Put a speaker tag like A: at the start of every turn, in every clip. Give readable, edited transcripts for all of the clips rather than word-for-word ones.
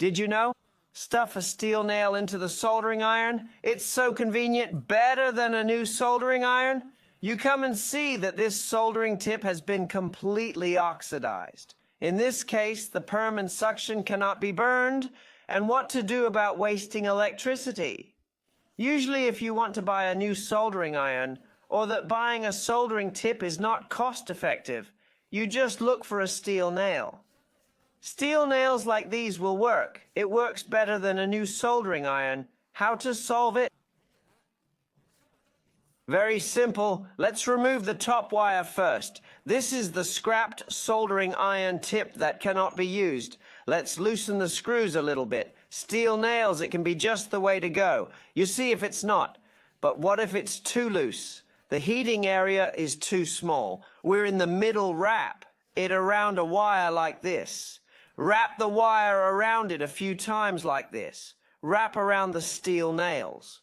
A: Did you know? Stuff a steel nail into the soldering iron. It's so convenient, better than a new soldering iron. You come and see that this soldering tip has been completely oxidized. In this case, the perm and suction cannot be burned, and what to do about wasting electricity? Usually if you want to buy a new soldering iron, or that buying a soldering tip is not cost-effective, you just look for a steel nail. Steel nails like these will work. It works better than a new soldering iron. How to solve it? Very simple. Let's remove the top wire first. This is the scrapped soldering iron tip that cannot be used. Let's loosen the screws a little bit. Steel nails, it can be just the way to go. You see if it's not. But what if it's too loose? The heating area is too small. We're in the middle. Wrap it around a wire like this. Wrap the wire around it a few times like this. Wrap around the steel nails.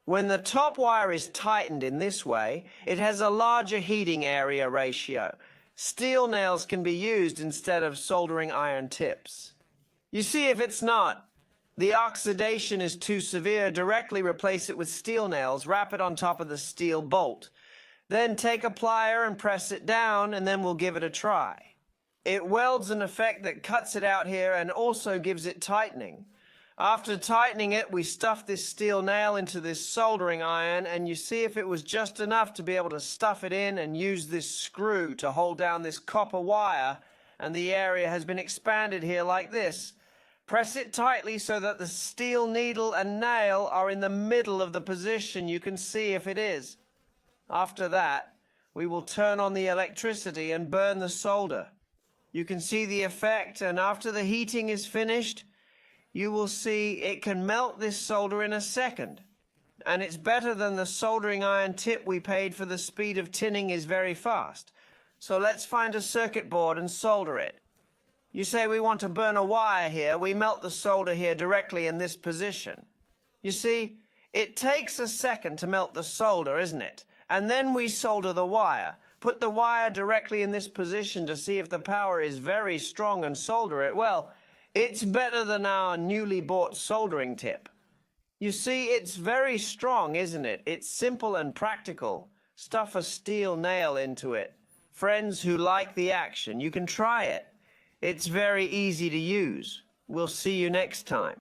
A: When the top wire is tightened in this way, it has a larger heating area ratio. Steel nails can be used instead of soldering iron tips. You see if it's not. The oxidation is too severe, directly replace it with steel nails, wrap it on top of the steel bolt. Then take a plier and press it down, and then we'll give it a try. It welds an effect that cuts it out here and also gives it tightening. After tightening it, we stuff this steel nail into this soldering iron, and you see if it was just enough to be able to stuff it in and use this screw to hold down this copper wire, and the area has been expanded here like this. Press it tightly so that the steel needle and nail are in the middle of the position. You can see if it is. After that, we will turn on the electricity and burn the solder. You can see the effect, and after the heating is finished, you will see it can melt this solder in a second. And it's better than the soldering iron tip we paid for. The speed of tinning is very fast. So let's find a circuit board and solder it. You say we want to burn a wire here. We melt the solder here directly in this position. You see, it takes a second to melt the solder, isn't it? And then we solder the wire. Put the wire directly in this position to see if the power is very strong and solder it. Well, it's better than our newly bought soldering tip. You see, it's very strong, isn't it? It's simple and practical. Stuff a steel nail into it. Friends who like the action, you can try it. It's very easy to use. We'll see you next time.